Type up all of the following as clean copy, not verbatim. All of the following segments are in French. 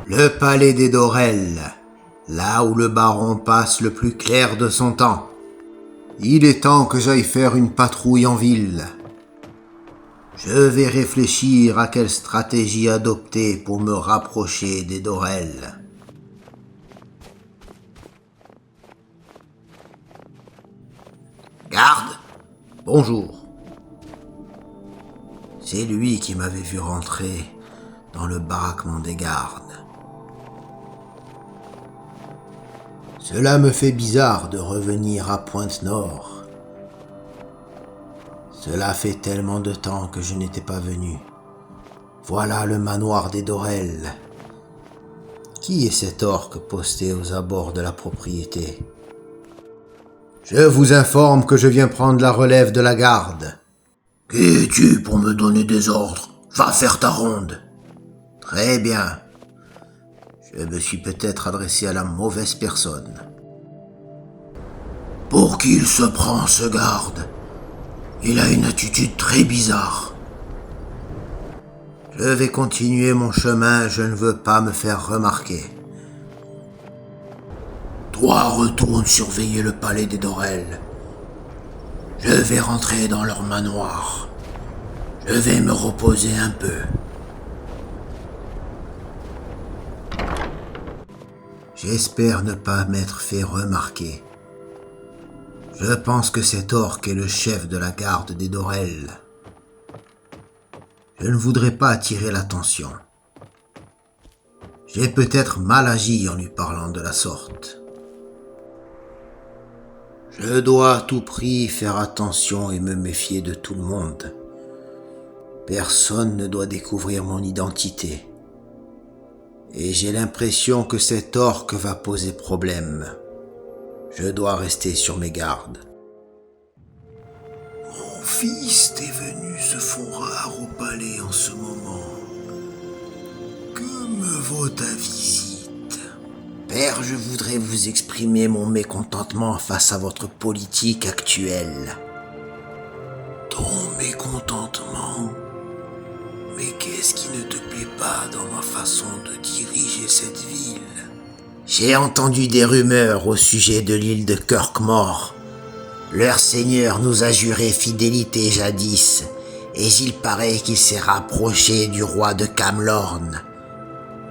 Le palais des Dorel, là où le baron passe le plus clair de son temps. Il est temps que j'aille faire une patrouille en ville. Je vais réfléchir à quelle stratégie adopter pour me rapprocher des Dorel. Garde, bonjour. C'est lui qui m'avait vu rentrer dans le baraquement des gardes. Cela me fait bizarre de revenir à Pointe-Nord. Cela fait tellement de temps que je n'étais pas venu. Voilà le manoir des Dorel. Qui est cet orque posté aux abords de la propriété? Je vous informe que je viens prendre la relève de la garde. Qui es-tu pour me donner des ordres? Va faire ta ronde. Très bien. Je me suis peut-être adressé à la mauvaise personne. Pour qui il se prend, ce garde? Il a une attitude très bizarre. Je vais continuer mon chemin, je ne veux pas me faire remarquer. Toi, retourne surveiller le palais des Dorel. Je vais rentrer dans leur manoir. Je vais me reposer un peu. J'espère ne pas m'être fait remarquer. Je pense que cet orque est le chef de la garde des Dorel. Je ne voudrais pas attirer l'attention. J'ai peut-être mal agi en lui parlant de la sorte. Je dois à tout prix faire attention et me méfier de tout le monde. Personne ne doit découvrir mon identité. Et j'ai l'impression que cet orque va poser problème. Je dois rester sur mes gardes. Mon fils est venu se font rare au palais en ce moment. Que me vaut ta visite? Père, je voudrais vous exprimer mon mécontentement face à votre politique actuelle. Ton mécontentement? Mais qu'est-ce qui ne te plaît pas dans ma façon de diriger cette ville? J'ai entendu des rumeurs au sujet de l'île de Kirkmore. Leur seigneur nous a juré fidélité jadis, et il paraît qu'il s'est rapproché du roi de Camlorn.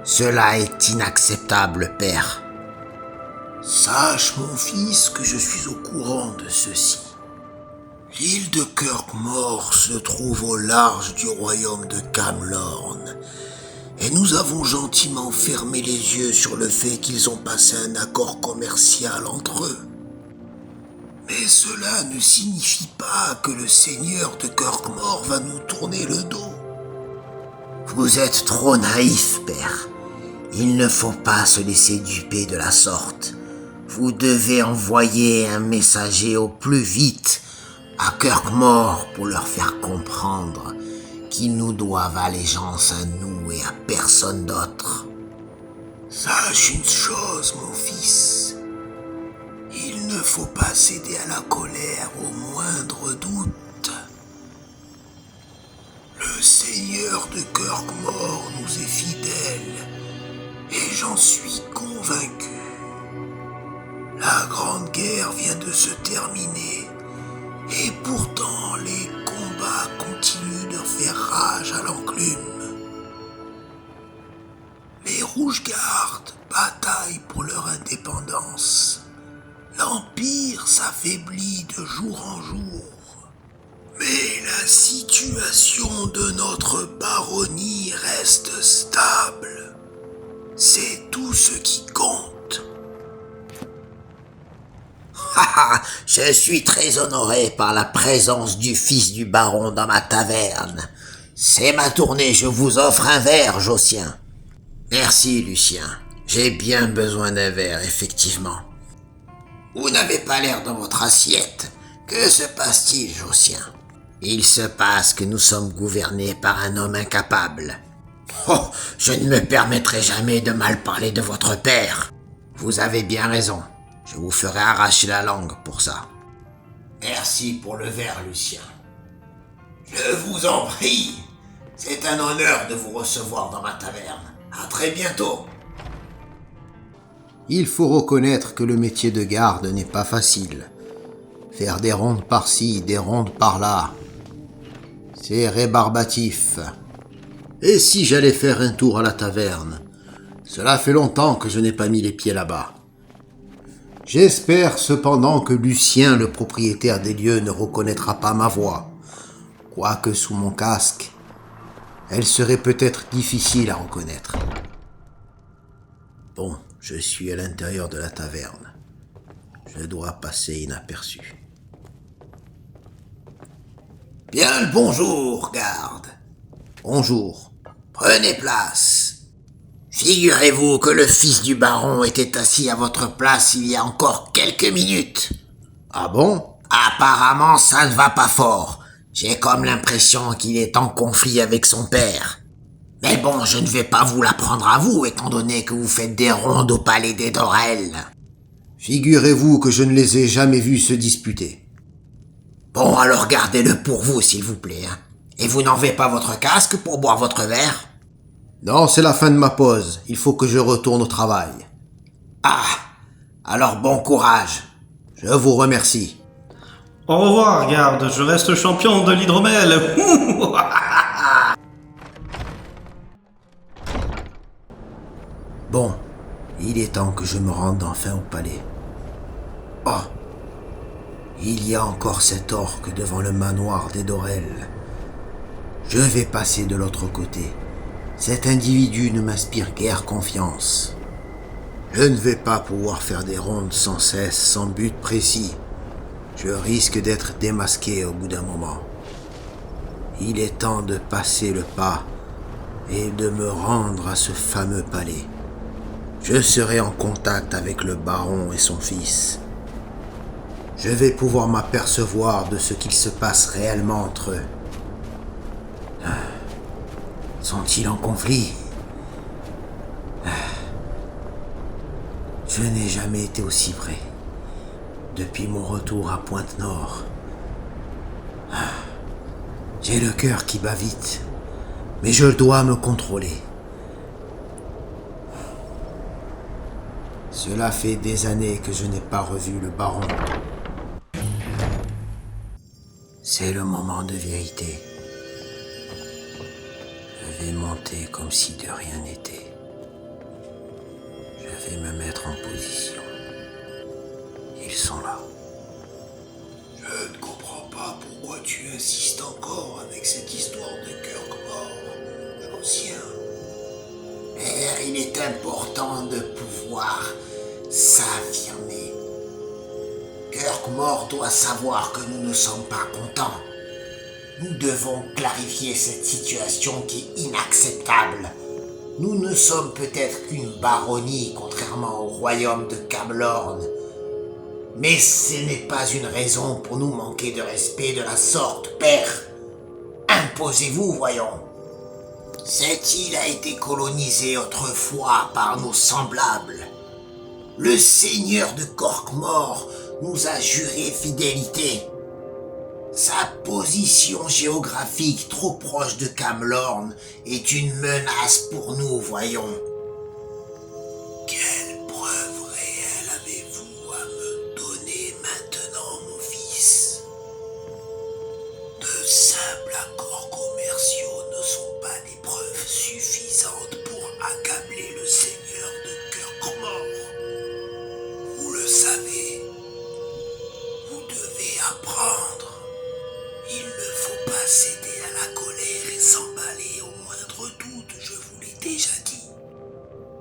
Cela est inacceptable, père. Sache, mon fils, que je suis au courant de ceci. L'île de Kirkmore se trouve au large du royaume de Camlorn, et nous avons gentiment fermé les yeux sur le fait qu'ils ont passé un accord commercial entre eux. Mais cela ne signifie pas que le seigneur de Kirkmore va nous tourner le dos. Vous êtes trop naïf, père. Il ne faut pas se laisser duper de la sorte. Vous devez envoyer un messager au plus vite à Kirkmore pour leur faire comprendre qu'ils nous doivent allégeance à nous et à personne d'autre. Sache une chose, mon fils. Il ne faut pas céder à la colère au moindre doute. Le seigneur de Kirkmore nous est fidèle, et j'en suis convaincu. La Grande Guerre vient de se terminer, et pourtant les combats continuent de faire rage à l'enclume. Les Rouges-Gardes bataillent pour leur indépendance. L'Empire s'affaiblit de jour en jour. Mais la situation de notre baronnie reste stable. C'est tout ce qui compte. Je suis très honoré par la présence du fils du baron dans ma taverne. C'est ma tournée, je vous offre un verre, Josien. Merci, Lucien. J'ai bien besoin d'un verre, effectivement. Vous n'avez pas l'air dans votre assiette. Que se passe-t-il, Josien? Il se passe que nous sommes gouvernés par un homme incapable. Oh, je ne me permettrai jamais de mal parler de votre père. Vous avez bien raison. Je vous ferai arracher la langue pour ça. Merci pour le verre, Lucien. Je vous en prie. C'est un honneur de vous recevoir dans ma taverne. À très bientôt. Il faut reconnaître que le métier de garde n'est pas facile. Faire des rondes par-ci, des rondes par-là, c'est rébarbatif. Et si j'allais faire un tour à la taverne? Cela fait longtemps que je n'ai pas mis les pieds là-bas. J'espère cependant que Lucien, le propriétaire des lieux, ne reconnaîtra pas ma voix. Quoique sous mon casque, elle serait peut-être difficile à reconnaître. Bon, je suis à l'intérieur de la taverne. Je dois passer inaperçu. Bien le bonjour, garde. Bonjour. Prenez place. Figurez-vous que le fils du baron était assis à votre place il y a encore quelques minutes. Ah bon? Apparemment, ça ne va pas fort. J'ai comme l'impression qu'il est en conflit avec son père. Mais bon, je ne vais pas vous l'apprendre à vous, étant donné que vous faites des rondes au palais des Dorel. Figurez-vous que je ne les ai jamais vus se disputer. Bon, alors gardez-le pour vous, s'il vous plaît. Hein. Et vous n'enlevez pas votre casque pour boire votre verre? Non, c'est la fin de ma pause. Il faut que je retourne au travail. Ah, alors bon courage. Je vous remercie. Au revoir, garde, je reste champion de l'hydromel. Bon, il est temps que je me rende enfin au palais. Oh, il y a encore cet orque devant le manoir des Dorel. Je vais passer de l'autre côté. Cet individu ne m'inspire guère confiance. Je ne vais pas pouvoir faire des rondes sans cesse, sans but précis. Je risque d'être démasqué au bout d'un moment. Il est temps de passer le pas et de me rendre à ce fameux palais. Je serai en contact avec le baron et son fils. Je vais pouvoir m'apercevoir de ce qu'il se passe réellement entre eux. Sont-ils en conflit? Je n'ai jamais été aussi près. Depuis mon retour à Pointe-Nord. J'ai le cœur qui bat vite, mais je dois me contrôler. Cela fait des années que je n'ai pas revu le baron. C'est le moment de vérité. Je vais monter comme si de rien n'était. Je vais me mettre en position. Ils sont là. Je ne comprends pas pourquoi tu insistes encore avec cette histoire de Kirkmore, Josien. Père, il est important de pouvoir s'affirmer. Kirkmore doit savoir que nous ne sommes pas contents. Nous devons clarifier cette situation qui est inacceptable. Nous ne sommes peut-être qu'une baronnie, contrairement au royaume de Camlorn. Mais ce n'est pas une raison pour nous manquer de respect de la sorte, père. Imposez-vous, voyons. Cette île a été colonisée autrefois par nos semblables. Le seigneur de Corkmore nous a juré fidélité. Sa position géographique trop proche de Camlorn est une menace pour nous, voyons. Quelle preuve réelle avez-vous à me donner maintenant, mon fils? De simples accords commerciaux ne sont pas des preuves suffisantes pour accabler le seigneur de Kirkmore. Vous le savez. Vous devez apprendre. Il ne faut pas céder à la colère et s'emballer au moindre doute, je vous l'ai déjà dit.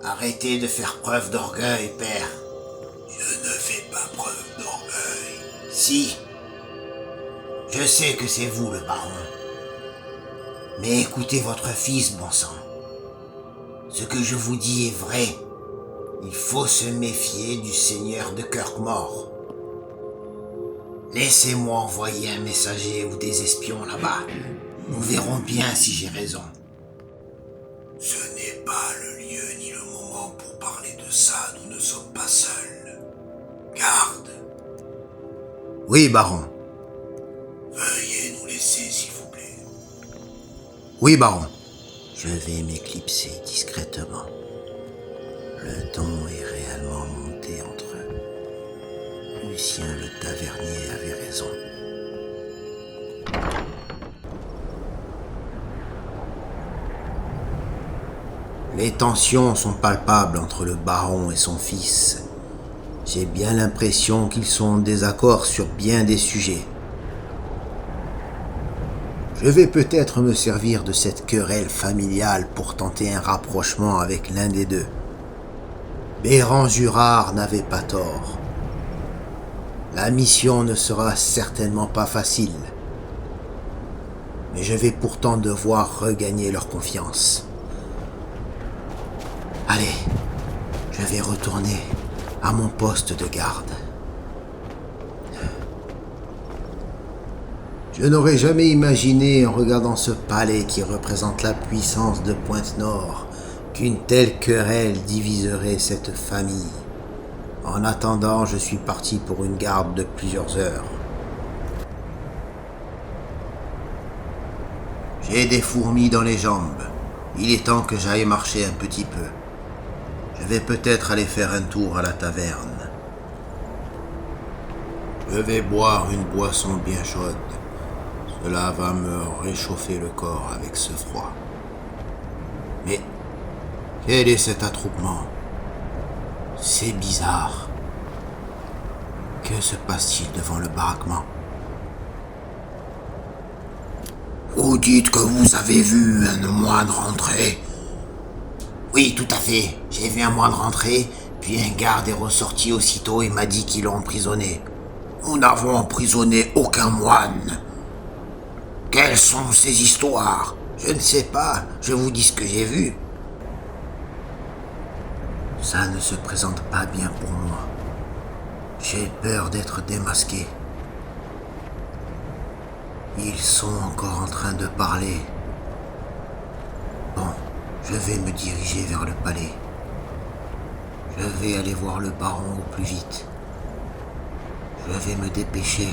Arrêtez de faire preuve d'orgueil, père. Je ne fais pas preuve d'orgueil. Si. Je sais que c'est vous, le baron. Mais écoutez votre fils, bon sang. Ce que je vous dis est vrai. Il faut se méfier du seigneur de Kirkmore. Laissez-moi envoyer un messager ou des espions là-bas. Nous verrons bien si j'ai raison. Ce n'est pas le lieu ni le moment pour parler de ça. Nous ne sommes pas seuls. Garde. Oui, baron. Veuillez nous laisser, s'il vous plaît. Oui, baron. Je vais m'éclipser discrètement. Le ton est réellement monté entre eux. Lucien le tavernier avait raison. Les tensions sont palpables entre le baron et son fils. J'ai bien l'impression qu'ils sont en désaccord sur bien des sujets. Je vais peut-être me servir de cette querelle familiale pour tenter un rapprochement avec l'un des deux. Béran-Jurard n'avait pas tort. La mission ne sera certainement pas facile. Mais je vais pourtant devoir regagner leur confiance. Allez, je vais retourner à mon poste de garde. Je n'aurais jamais imaginé, en regardant ce palais qui représente la puissance de Pointe-Nord, qu'une telle querelle diviserait cette famille. En attendant, je suis parti pour une garde de plusieurs heures. J'ai des fourmis dans les jambes. Il est temps que j'aille marcher un petit peu. Je vais peut-être aller faire un tour à la taverne. Je vais boire une boisson bien chaude. Cela va me réchauffer le corps avec ce froid. Mais quel est cet attroupement? C'est bizarre. Que se passe-t-il devant le baraquement? Vous dites que vous avez vu un moine rentrer? Oui, tout à fait. J'ai vu un moine rentrer, puis un garde est ressorti aussitôt et m'a dit qu'ils l'ont emprisonné. Nous n'avons emprisonné aucun moine. Quelles sont ces histoires? Je ne sais pas, je vous dis ce que j'ai vu. Ça ne se présente pas bien pour moi. J'ai peur d'être démasqué. Ils sont encore en train de parler. Bon, je vais me diriger vers le palais. Je vais aller voir le baron au plus vite. Je vais me dépêcher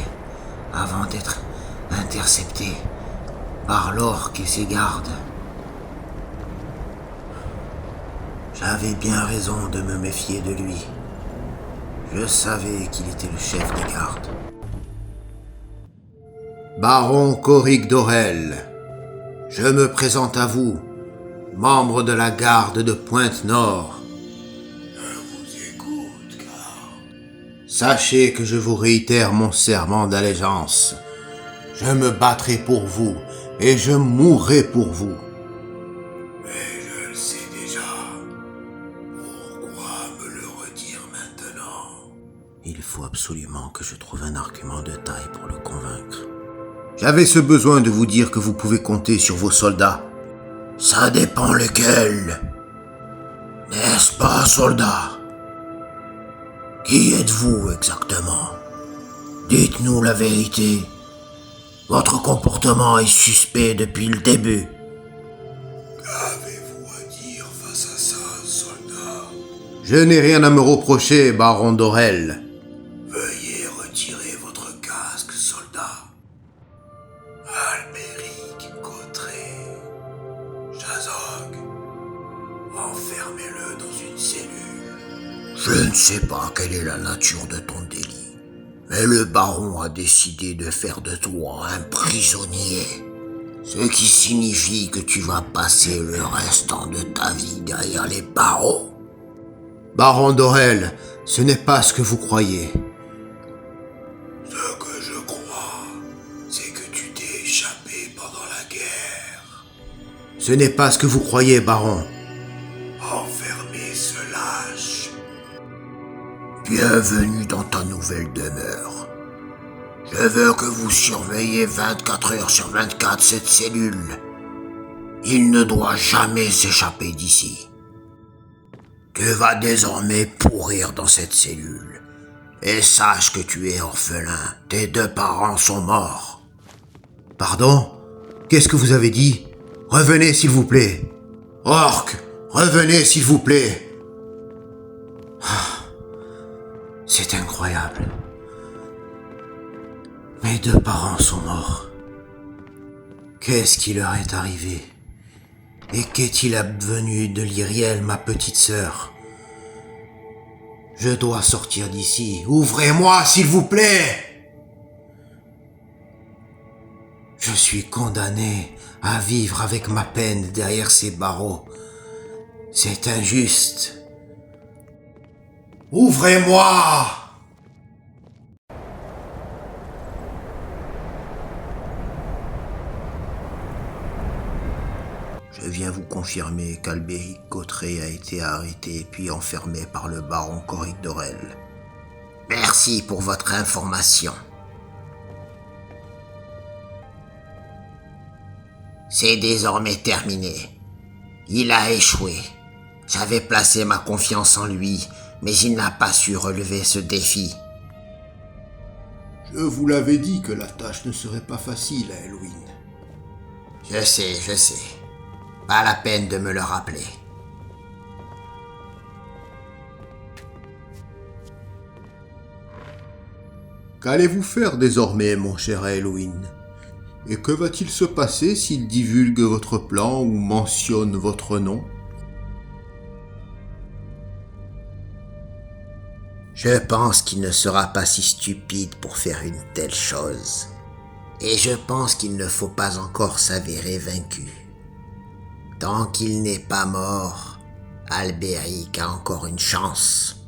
avant d'être intercepté par l'orque et ses gardes. J'avais bien raison de me méfier de lui. Je savais qu'il était le chef des gardes. Baron Coric d'Aurel, je me présente à vous, membre de la garde de Pointe-Nord. Je vous écoute, garde. Sachez que je vous réitère mon serment d'allégeance. Je me battrai pour vous et je mourrai pour vous. Mais je le sais déjà. Pourquoi me le redire maintenant? Il faut absolument que je trouve un argument de taille pour le convaincre. J'avais ce besoin de vous dire que vous pouvez compter sur vos soldats. Ça dépend lesquels. N'est-ce pas, soldat? Qui êtes-vous exactement? Dites-nous la vérité. Votre comportement est suspect depuis le début. Qu'avez-vous à dire face à ça, soldat? Je n'ai rien à me reprocher, baron d'Aurel. Veuillez retirer votre casque, soldat. Albéric Cautré. Jazog. Enfermez-le dans une cellule. Je ne sais pas quelle est la nature de ton délit, mais le baron a décidé de faire de toi un prisonnier. Ce qui signifie que tu vas passer le restant de ta vie derrière les barreaux. Baron d'Aurel, ce n'est pas ce que vous croyez. Ce que je crois, c'est que tu t'es échappé pendant la guerre. Ce n'est pas ce que vous croyez, baron. Enfermé ce lâche. Bienvenue dans ta nouvelle demeure. Je veux que vous surveillez 24 heures sur 24 cette cellule. Il ne doit jamais s'échapper d'ici. Tu vas désormais pourrir dans cette cellule. Et sache que tu es orphelin. Tes deux parents sont morts. Pardon? Qu'est-ce que vous avez dit? Revenez, s'il vous plaît. Orque, revenez, s'il vous plaît. C'est incroyable. Mes deux parents sont morts. Qu'est-ce qui leur est arrivé? Et qu'est-il advenu de Lyriel, ma petite sœur? Je dois sortir d'ici. Ouvrez-moi, s'il vous plaît. Je suis condamné à vivre avec ma peine derrière ces barreaux. C'est injuste. Ouvrez-moi! Je viens vous confirmer qu'Albéric Cauterets a été arrêté puis enfermé par le baron Coric d'Orel. Merci pour votre information. C'est désormais terminé. Il a échoué. J'avais placé ma confiance en lui, mais il n'a pas su relever ce défi. Je vous l'avais dit que la tâche ne serait pas facile à Elwyn. Je sais. Pas la peine de me le rappeler. Qu'allez-vous faire désormais, mon cher Elwyn? Et que va-t-il se passer s'il divulgue votre plan ou mentionne votre nom? Je pense qu'il ne sera pas si stupide pour faire une telle chose. Et je pense qu'il ne faut pas encore s'avérer vaincu. Tant qu'il n'est pas mort, Albéric a encore une chance.